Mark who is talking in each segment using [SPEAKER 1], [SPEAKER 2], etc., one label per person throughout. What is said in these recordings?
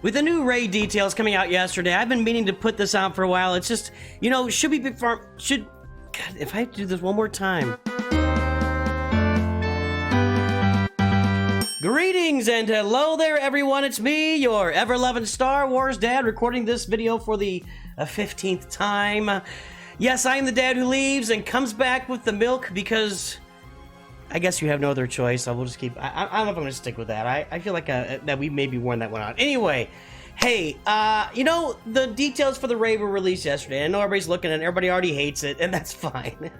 [SPEAKER 1] With the new raid details coming out yesterday, I've been meaning to put this out for a while. It's just, you know, should be farm. God, if I have to do this one more time. Greetings and hello there, everyone. It's me, your ever-loving Star Wars dad, recording this video for the 15th time. Yes, I am the dad who leaves and comes back with the milk because I guess you have no other choice. I will just keep. I don't know if I'm going to stick with that. I feel like that we maybe worn that one out. Anyway, hey, you know, the details for the raid were released yesterday. I know everybody's looking and everybody already hates it, and that's fine.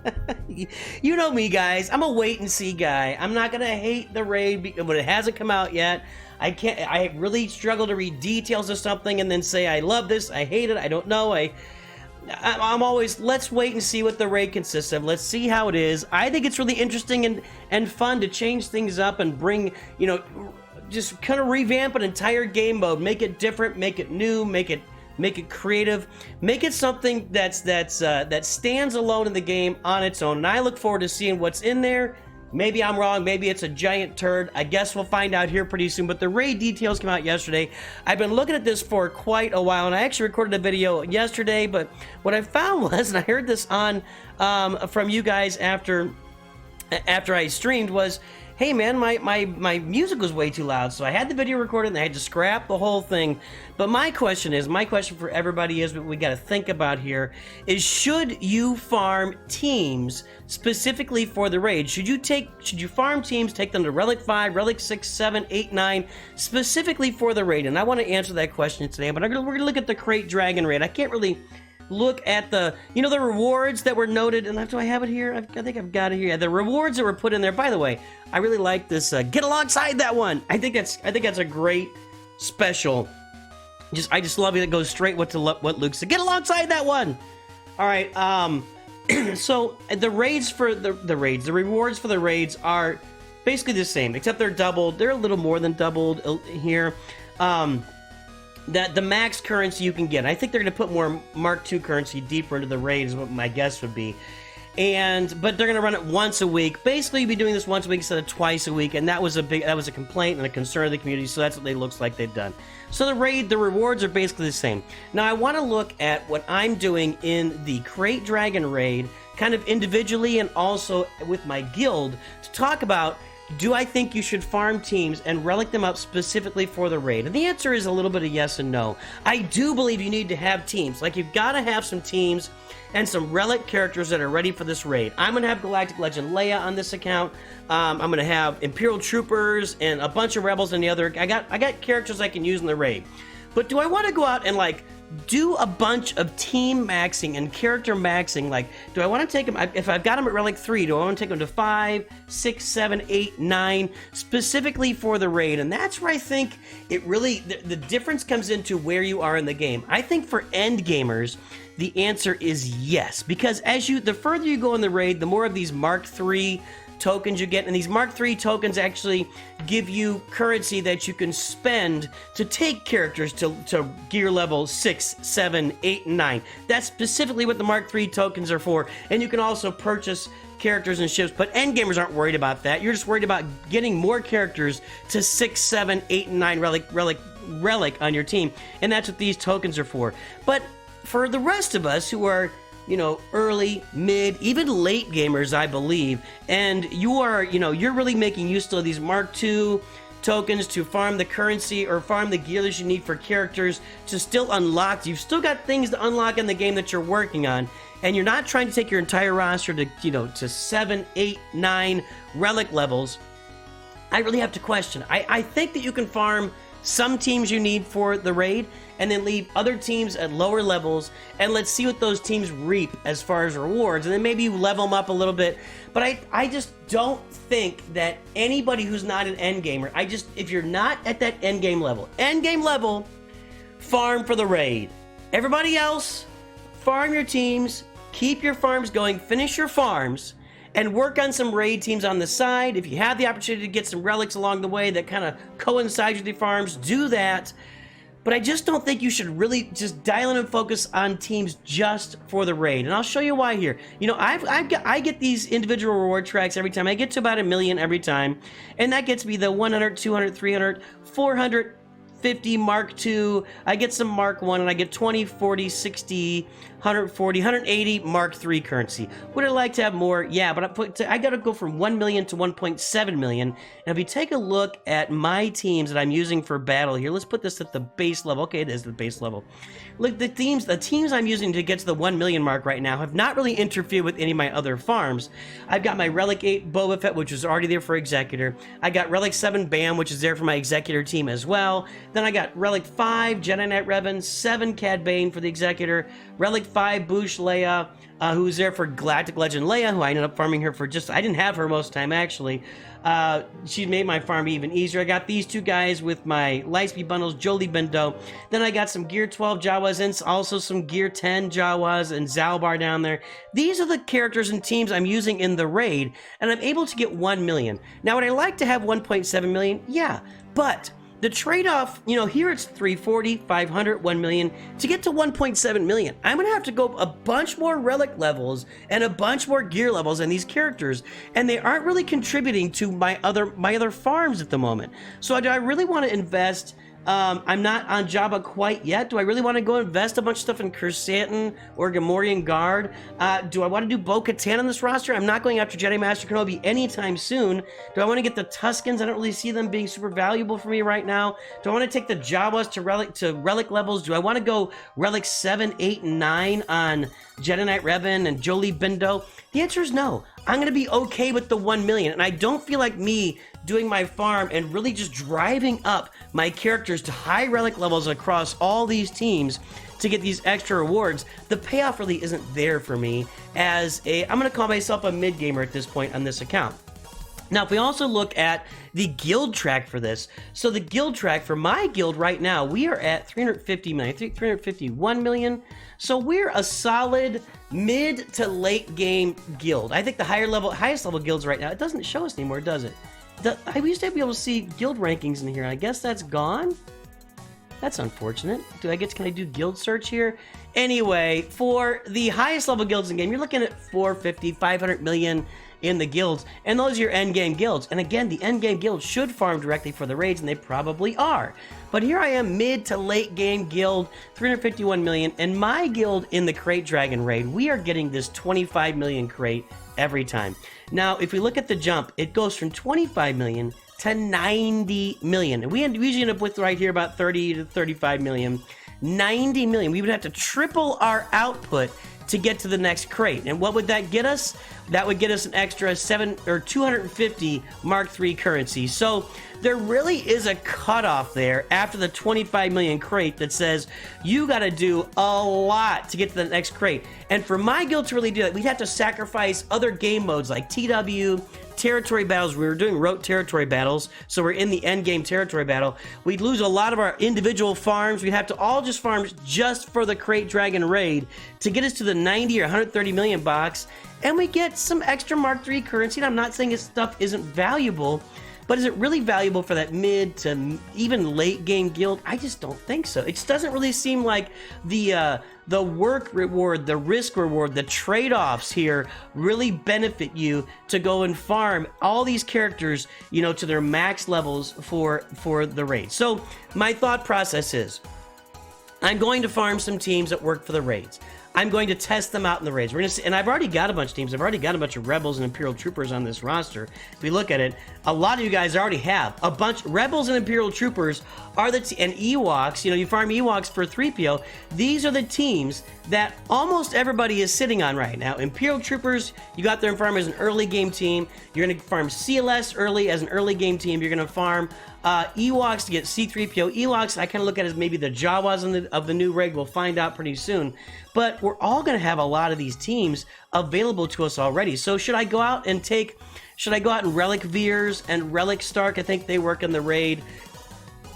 [SPEAKER 1] You know me, guys. I'm a wait and see guy. I'm not going to hate the raid when it hasn't come out yet. I really struggle to read details of something and then say I love this, I hate it, I don't know. I'm always, let's wait and see what the raid consists of. Let's see how it is. I think it's really interesting and fun to change things up and bring, you know, just kind of revamp an entire game mode, make it different, make it new, make it creative, make it something that stands alone in the game on its own. And I look forward to seeing what's in there. Maybe I'm wrong. Maybe it's a giant turd. I guess we'll find out here pretty soon. But the raid details came out yesterday. I've been looking at this for quite a while, and I actually recorded a video yesterday. But what I found was, and I heard this on from you guys after I streamed, was, hey man, my music was way too loud, so I had the video recorded and I had to scrap the whole thing. But my question for everybody is, what we got to think about here is, should you farm teams specifically for the raid? Should you farm teams, take them to Relic 5, Relic 6, 7, 8, 9, specifically for the raid? And I want to answer that question today, but we're going to look at the Crate Dragon raid. I can't really look at the, you know, the rewards that were noted, and do I have it here? I think I've got it here. The rewards that were put in there. By the way, I really like this. Get alongside that one. I think that's a great special. I just love it. It goes straight what Luke said. Get alongside that one. All right. So the raids for the rewards for the raids are basically the same, except they're doubled. They're a little more than doubled here. That the max currency you can get. I think they're going to put more Mark II currency deeper into the raid is what my guess would be. But they're going to run it once a week. Basically, you'll be doing this once a week instead of twice a week, and that was a complaint and a concern of the community, so that's what they looks like they've done. So the rewards are basically the same. Now, I want to look at what I'm doing in the Crate Dragon raid, kind of individually and also with my guild, to talk about, do I think you should farm teams and relic them up specifically for the raid? And the answer is a little bit of yes and no. I do believe you need to have teams. Like, you've got to have some teams and some relic characters that are ready for this raid. I'm going to have Galactic Legend Leia on this account. I'm going to have Imperial Troopers and a bunch of Rebels and the other. I got characters I can use in the raid. But do I want to go out and, like, do a bunch of team maxing and character maxing? Like, do I want to take them, if I've got them at Relic 3, do I want to take them to 5, 6, 7, 8, 9, specifically for the raid? And that's where I think it really, the difference comes into where you are in the game. I think for end gamers, the answer is yes, because the further you go in the raid, the more of these Mark III tokens you get, and these Mark III tokens actually give you currency that you can spend to take characters to gear level 6, 7, 8, and 9. That's specifically what the Mark III tokens are for, and you can also purchase characters and ships, but endgamers aren't worried about that. You're just worried about getting more characters to 6, 7, 8, and 9 relic on your team, and that's what these tokens are for. But for the rest of us who are, you know, early, mid, even late gamers, I believe, and you are, you know, you're really making use of these Mark II tokens to farm the currency or farm the gears you need for characters to still unlock. You've still got things to unlock in the game that you're working on, and you're not trying to take your entire roster to, you know, to 7, 8, 9 relic levels. I really have to question. I think that you can farm some teams you need for the raid, and then leave other teams at lower levels, and let's see what those teams reap as far as rewards, and then maybe you level them up a little bit. But I just don't think that anybody who's not an endgamer, if you're not at that endgame level, farm for the raid. Everybody else, farm your teams, keep your farms going, finish your farms, and work on some raid teams on the side. If you have the opportunity to get some relics along the way that kind of coincides with your farms, do that. But I just don't think you should really just dial in and focus on teams just for the raid. And I'll show you why here. You know, I get these individual reward tracks every time. I get to about 1 million every time. And that gets me the 100, 200, 300, 400, 50 Mark II, I get some Mark 1, and I get 20, 40, 60, 140, 180 Mark III currency. Would I like to have more? Yeah, but I gotta go from 1 million to 1.7 million. And if you take a look at my teams that I'm using for battle here, let's put this at the base level. Okay, it is the base level. Look, the teams I'm using to get to the 1 million mark right now have not really interfered with any of my other farms. I've got my Relic 8 Boba Fett, which is already there for Executor. I got Relic 7 Bam, which is there for my Executor team as well. Then I got Relic 5 Jedi Knight Revan, 7 Cad Bane for the Executor, Relic 5 Bouche Leia, who's there for Galactic Legend Leia, who I ended up farming her for I didn't have her most of the time actually. She made my farm even easier. I got these two guys with my Lightspeed bundles, Jolie Bendo. Then I got some Gear 12 Jawas and also some Gear 10 Jawas and Zalbar down there. These are the characters and teams I'm using in the raid, and I'm able to get 1 million. Now, would I like to have 1.7 million? Yeah, but the trade-off, you know, here it's 340, 500, 1 million. To get to 1.7 million, I'm gonna have to go a bunch more relic levels and a bunch more gear levels in these characters, and they aren't really contributing to my other farms at the moment. So do I really want to invest? I'm not on Jabba quite yet. Do I really want to go invest a bunch of stuff in Kersantin or Gamorrean Guard? Do I want to do Bo-Katan on this roster? I'm not going after Jedi Master Kenobi anytime soon. Do I want to get the Tuskens? I don't really see them being super valuable for me right now. Do I want to take the Jawas to relic levels? Do I want to go Relic 7, 8, and 9 on Jedi Knight Revan and Jolie Bendo? The answer is no. I'm going to be okay with the 1 million, and I don't feel like me doing my farm and really just driving up my characters to high relic levels across all these teams to get these extra rewards. The payoff really isn't there for me as I'm going to call myself a mid-gamer at this point on this account. Now, if we also look at the guild track for this, so the guild track for my guild right now, we are at 350 million, 351 million. So we're a solid mid to late game guild. I think the highest level guilds right now, it doesn't show us anymore, does it? I used to be able to see guild rankings in here. I guess that's gone. That's unfortunate. Can I do guild search here? Anyway, for the highest level guilds in the game, you're looking at 450, 500 million in the guilds, and those are your end game guilds. And again, the end game guilds should farm directly for the raids, and they probably are. But here I am, mid to late game guild, 351 million, and my guild in the Crate Dragon raid, we are getting this 25 million crate every time. Now, if we look at the jump, it goes from 25 million to 90 million. And we usually end up with right here about 30 to 35 million. 90 million. We would have to triple our output to get to the next crate. And what would that get us? That would get us an extra 250 Mark III currency. So there really is a cutoff there after the 25 million crate that says you got to do a lot to get to the next crate. And for my guild to really do that, we'd have to sacrifice other game modes like TW, territory battles. We were doing rote territory battles, so we're in the end game territory battle. We'd lose a lot of our individual farms. We'd have to all just farm just for the Crate Dragon raid to get us to the 90 or 130 million box, and we get some extra Mark III currency. And I'm not saying this stuff isn't valuable, but is it really valuable for that mid to even late game guild? I just don't think so. It just doesn't really seem like the work reward, the risk reward, the trade-offs here really benefit you to go and farm all these characters, you know, to their max levels for the raid. So my thought process is, I'm going to farm some teams that work for the raids. I'm going to test them out in the raids. We're gonna see, and I've already got a bunch of teams. I've already got a bunch of Rebels and Imperial Troopers on this roster. If we look at it, a lot of you guys already have a bunch. Rebels and Imperial Troopers are and Ewoks. You know, you farm Ewoks for 3PO. These are the teams that almost everybody is sitting on right now. Imperial Troopers, you got there and farm as an early game team. You're gonna farm CLS early as an early game team. You're gonna farm Ewoks to get C-3PO. Ewoks, I kind of look at it as maybe the Jawas of the new raid. We'll find out pretty soon. But we're all going to have a lot of these teams available to us already. So should I go out and Relic Veers and Relic Stark? I think they work in the raid.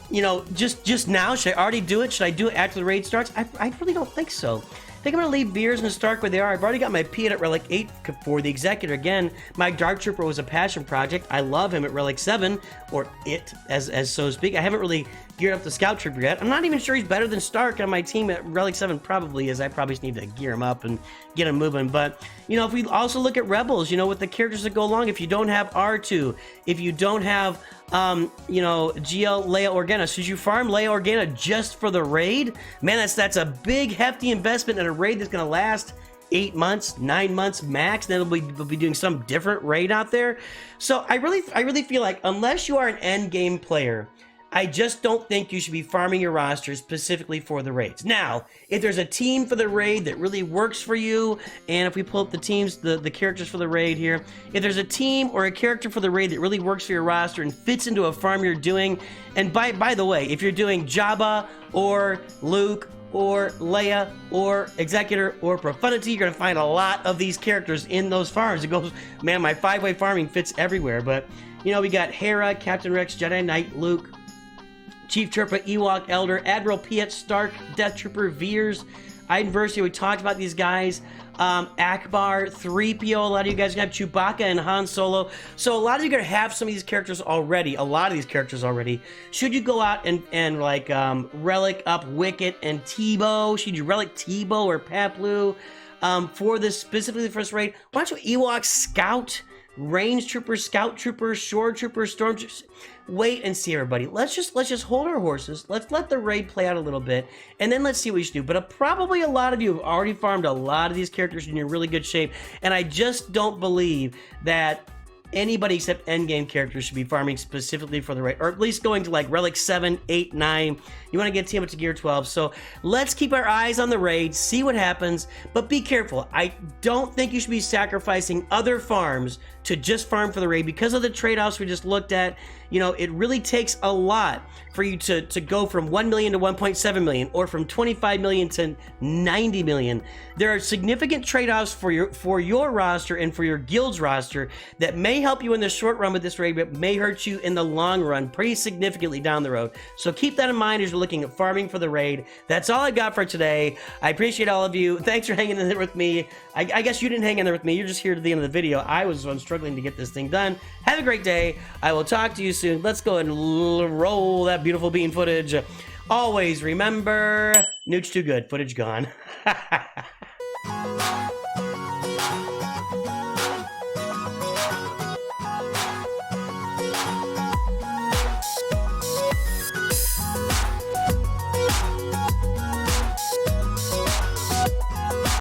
[SPEAKER 1] You know, just now, should I already do it? Should I do it after the raid starts? I really don't think so. think I'm going to leave Veers and Stark where they are. I've already got my Piet at Relic 8 for the Executor. Again, my Dark Trooper was a passion project. I love him at Relic 7, or it, as so to speak. I haven't really geared up the Scout Trooper yet. I'm not even sure he's better than Stark on my team at Relic 7. Probably is. I probably just need to gear him up and get him moving. But, you know, if we also look at Rebels, you know, with the characters that go along, if you don't have R2, if you don't have, you know, GL Leia Organa, should you farm Leia Organa just for the raid? Man, that's a big, hefty investment in a raid that's going to last 8 months, 9 months max. Then we'll be doing some different raid out there. So I really feel like unless you are an end game player, I just don't think you should be farming your roster specifically for the raids. Now, if there's a team for the raid that really works for you, and if we pull up the teams, the characters for the raid here, if there's a team or a character for the raid that really works for your roster and fits into a farm you're doing, and by the way, if you're doing Jabba or Luke or Leia or Executor or Profundity, you're going to find a lot of these characters in those farms. It goes, man, my 5-way farming fits everywhere. But, you know, we got Hera, Captain Rex, Jedi Knight, Luke, Chief Trooper, Ewok, Elder, Admiral Piet, Stark, Death Trooper, Veers, Iden Versio. We talked about these guys. Akbar, 3PO, a lot of you guys are going to have Chewbacca and Han Solo. So a lot of you are going to have some of these characters already, Should you go out and like Relic up Wicket and Tebow? Should you Relic Tebow or Paplu for this, specifically the first raid? Why don't you Ewok Scout, Range Trooper, Scout Trooper, Shore Trooper, Storm Trooper? Wait and see, everybody. Let's just hold our horses. Let's let the raid play out a little bit, and then let's see what you should do. But probably a lot of you have already farmed a lot of these characters and you're in really good shape, and I just don't believe that anybody except endgame characters should be farming specifically for the raid, or at least going to like Relic 7, 8, 9. You want to get team up to Gear 12. So let's keep our eyes on the raid, see what happens, but be careful. I don't think you should be sacrificing other farms to just farm for the raid because of the trade-offs we just looked at. You know, it really takes a lot for you to go from 1 million to 1.7 million, or from 25 million to 90 million. There are significant trade-offs for your roster and for your guild's roster that may help you in the short run with this raid, but may hurt you in the long run pretty significantly down the road. So keep that in mind as you're looking at farming for the raid. That's all I got for today. I appreciate all of you. Thanks for hanging in there with me. I guess you didn't hang in there with me. You're just here to the end of the video. I was struggling to get this thing done. Have a great day. I will talk to you soon. Let's go and roll that beautiful bean footage. Always remember, Nooch too good, footage gone.